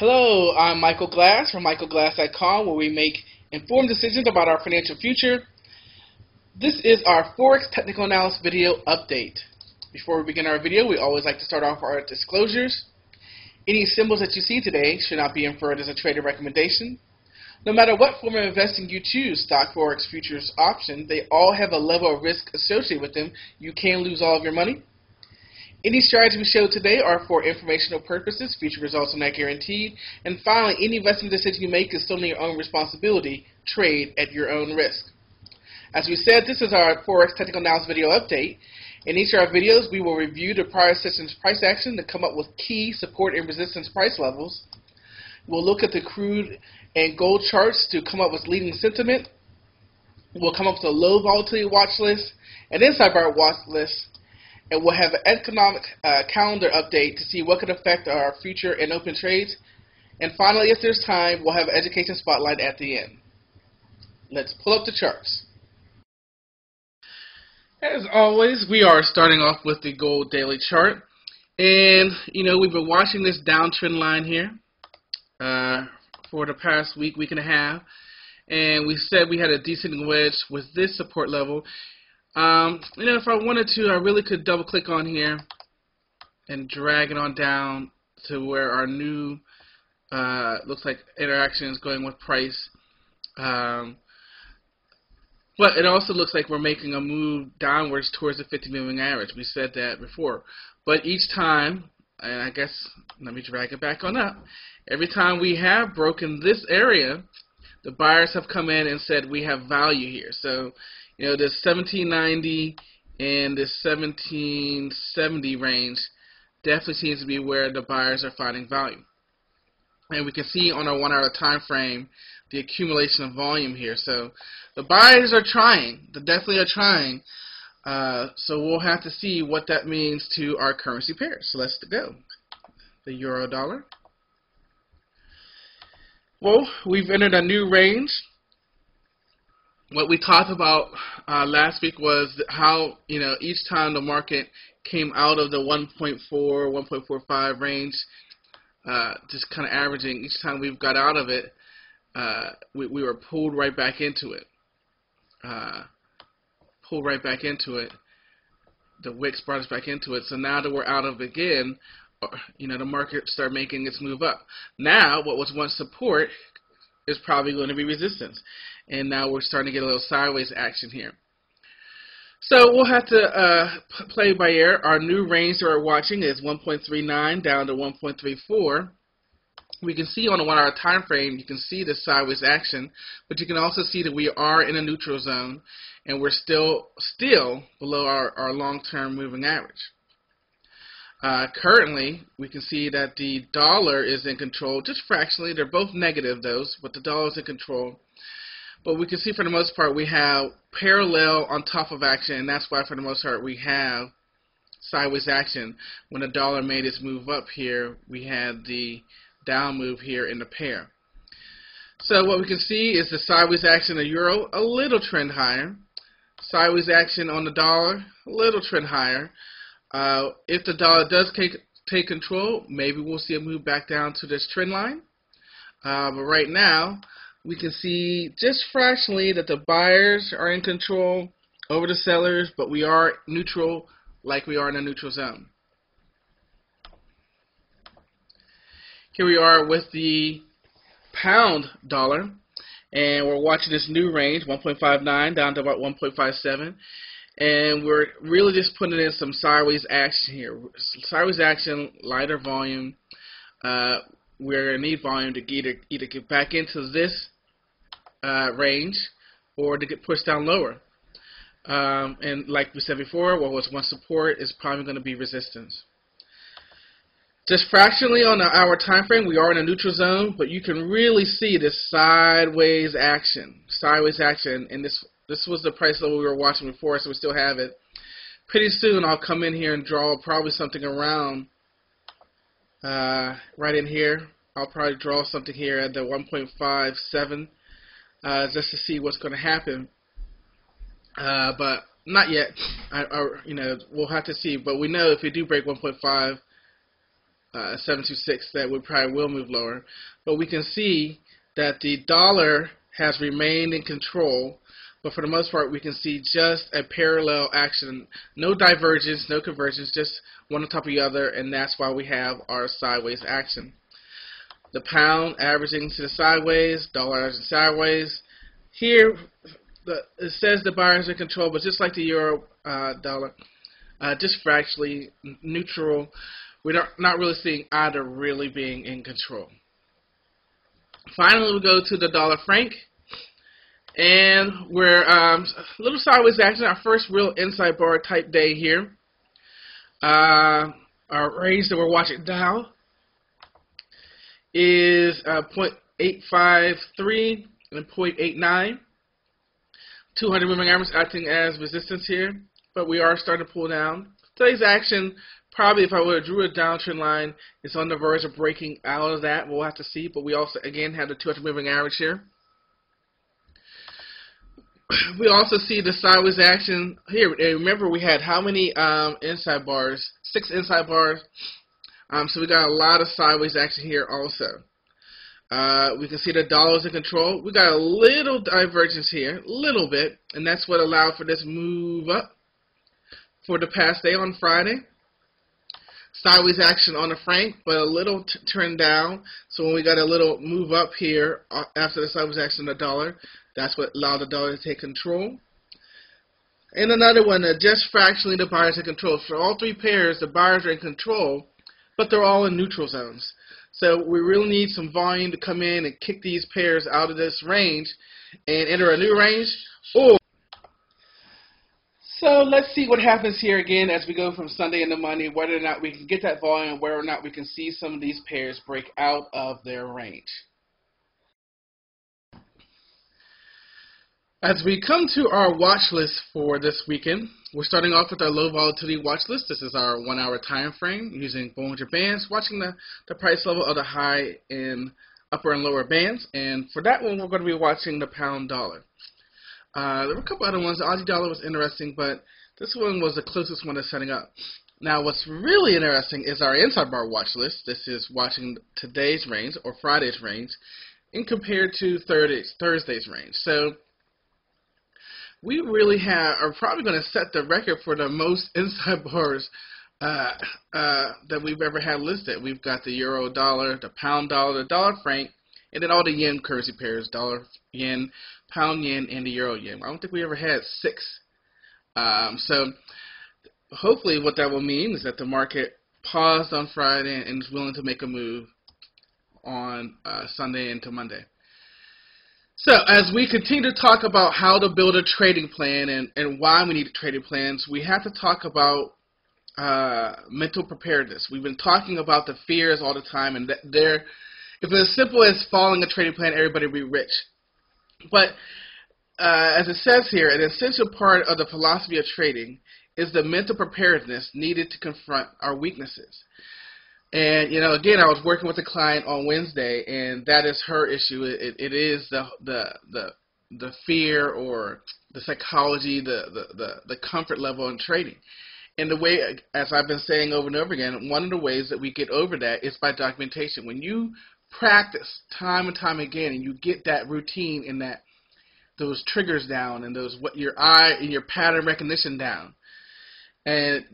Hello, I'm Michael Glass from michaelglass.com, where we make informed decisions about our financial future. This is our Forex Technical Analysis video update. Before we begin our video, we always like to start off our disclosures. Any symbols that you see today should not be inferred as a trader recommendation. No matter what form of investing you choose, stock, forex, futures, options, they all have a level of risk associated with them. You can lose all of your money. Any strategies we show today are for informational purposes. Future results are not guaranteed. And finally, any investment decision you make is solely your own responsibility. Trade at your own risk. As we said, this is our Forex Technical Analysis video update. In each of our videos, we will review the prior session's price action to come up with key support and resistance price levels. We'll look at the crude and gold charts to come up with leading sentiment. We'll come up with a low volatility watch list, an inside bar watch list, and we'll have an economic calendar update to see what could affect our future and open trades. And finally, if there's time, we'll have an education spotlight at the end. Let's pull up the charts. As always, we are starting off with the gold daily chart. And, we've been watching this downtrend line here for the past week and a half. And we said we had a descending wedge with this support level. If I wanted to, I really could double click on here and drag it on down to where our new looks like interaction is going with price. But it also looks like we're making a move downwards towards the 50 moving average. We said that before. But each time, and I guess let me drag it back on up, every time we have broken this area, the buyers have come in and said we have value here. So this 1790 and this 1770 range definitely seems to be where the buyers are finding value. And we can see on our 1 hour time frame the accumulation of volume here. So the buyers are trying. They definitely are trying. So we'll have to see what that means to our currency pairs. So let's go. The euro dollar. Well, we've entered a new range. What we talked about last week was how each time the market came out of the 1.4, 1.45 range, just kind of averaging, each time we got out of it, we were pulled right back into it. The wicks brought us back into it. So now that we're out of it again, the market started making its move up. Now, what was once support is probably going to be resistance. And now we're starting to get a little sideways action here. So we'll have to play by ear. Our new range that we're watching is 1.39 down to 1.34. We can see on the 1 hour time frame, you can see the sideways action, but you can also see that we are in a neutral zone, and we're still below our long-term moving average. Currently, we can see that the dollar is in control, just fractionally. They're both negative, those, but the dollar is in control. But we can see for the most part we have parallel on top of action, and that's why for the most part we have sideways action. When the dollar made its move up here, we had the down move here in the pair. So what we can see is the sideways action of the euro, a little trend higher. Sideways action on the dollar, a little trend higher. If the dollar does take control, maybe we'll see a move back down to this trend line. But right now, we can see just fractionally that the buyers are in control over the sellers, but we are neutral, like we are in a neutral zone. Here we are with the pound dollar, and we're watching this new range, 1.59 down to about 1.57, and we're really just putting in some sideways action here. Sideways action, lighter volume. We're going to need volume to either get back into this range or to get pushed down lower. And like we said before, what was once support is probably going to be resistance. Just fractionally on the hour time frame, we are in a neutral zone, but you can really see this sideways action. And this was the price level we were watching before, so we still have it. Pretty soon I'll come in here and draw probably something around right in here. I'll probably draw something here at the 1.57 just to see what's going to happen. But not yet. We'll have to see. But we know if we do break 1.5, 726 that we probably will move lower. But we can see that the dollar has remained in control. But for the most part, we can see just a parallel action, no divergence, no convergence, just one on top of the other, and that's why we have our sideways action. The pound averaging to the sideways, dollar averaging sideways. Here, it says the buyers are in control, but just like the euro dollar, just fractionally neutral. We're not really seeing either really being in control. Finally, we go to the dollar franc, and we're a little sideways action. Our first real inside bar type day here. Our range that we're watching now is 0.853 and 0.89. 200 moving average acting as resistance here, but we are starting to pull down. Today's action, probably if I would have drew a downtrend line, is on the verge of breaking out of that. We'll have to see, but we also again have the 200 moving average here. We also see the sideways action here. And remember, we had how many inside bars? 6 inside bars. So we got a lot of sideways action here also. We can see the dollar's in control. We got a little divergence here, a little bit, and that's what allowed for this move up for the past day on Friday. Sideways action on the franc, but a little trend down. So when we got a little move up here after the sideways action on the dollar, that's what allowed the dollar to take control. And another one, just fractionally the buyers in control. For all 3 pairs, the buyers are in control, but they're all in neutral zones. So we really need some volume to come in and kick these pairs out of this range and enter a new range. So let's see what happens here again as we go from Sunday into Monday, whether or not we can get that volume, whether or not we can see some of these pairs break out of their range. As we come to our watch list for this weekend, we're starting off with our low volatility watch list. This is our 1 hour time frame using Bollinger Bands, watching the price level of the high and upper and lower bands. And for that one, we're going to be watching the pound dollar. There were a couple other ones. The Aussie dollar was interesting, but this one was the closest one to setting up. Now, what's really interesting is our inside bar watch list. This is watching today's range or Friday's range and compared to Thursday's range. So we really are probably going to set the record for the most inside bars that we've ever had listed. We've got the euro dollar, the pound dollar, the dollar franc, and then all the yen currency pairs, dollar yen, pound yen, and the euro yen. I don't think we ever had 6. So hopefully what that will mean is that the market paused on Friday and is willing to make a move on Sunday into Monday. So as we continue to talk about how to build a trading plan and why we need trading plans, we have to talk about mental preparedness. We've been talking about the fears all the time, and if it's as simple as following a trading plan, everybody will be rich. But as it says here, an essential part of the philosophy of trading is the mental preparedness needed to confront our weaknesses. And, you know, again, I was working with a client on Wednesday, and that is her issue. It is the fear or the psychology, the comfort level in trading. And the way, as I've been saying over and over again, one of the ways that we get over that is by documentation. When you practice time and time again, and you get that routine and those triggers down, and your eye and your pattern recognition down, and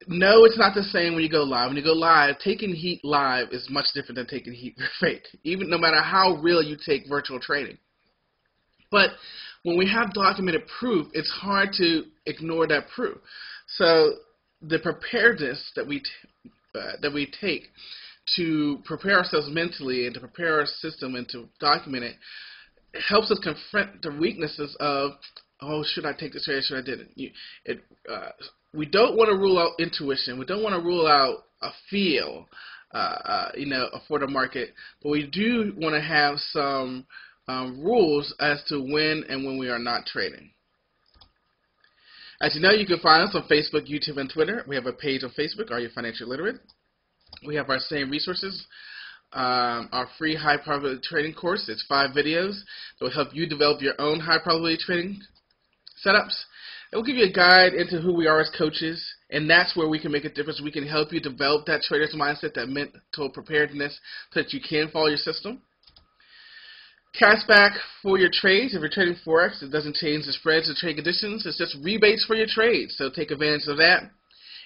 no, it's not the same when you go live. When you go live, taking heat live is much different than taking heat fake, even no matter how real you take virtual trading. But when we have documented proof, it's hard to ignore that proof. So the preparedness that we take to prepare ourselves mentally and to prepare our system and to document it helps us confront the weaknesses of, oh, should I take this trade, should I didn't? We don't want to rule out intuition. We don't want to rule out a feel, for the market. But we do want to have some rules as to when and when we are not trading. As you know, you can find us on Facebook, YouTube, and Twitter. We have a page on Facebook, Are You Financially Literate? We have our same resources. Our free high probability trading course. It's 5 videos that will help you develop your own high probability trading setups. It will give you a guide into who we are as coaches And that's where we can make a difference. We can help you develop that trader's mindset, that mental preparedness, so that you can follow your system. Cashback for your trades. If you're trading Forex, it doesn't change the spreads or trade conditions. It's just rebates for your trades, so take advantage of that.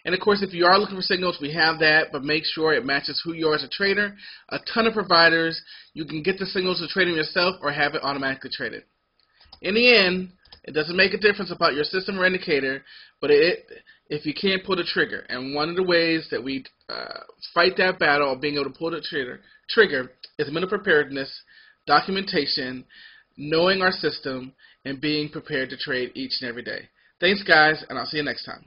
And of course, if you are looking for signals, we have that, but make sure it matches who you are as a trader. A ton of providers. You can get the signals to trade them yourself or have it automatically traded. In the end, it doesn't make a difference about your system or indicator, but if you can't pull the trigger. And one of the ways that we fight that battle of being able to pull the trigger is mental preparedness, documentation, knowing our system, and being prepared to trade each and every day. Thanks, guys, and I'll see you next time.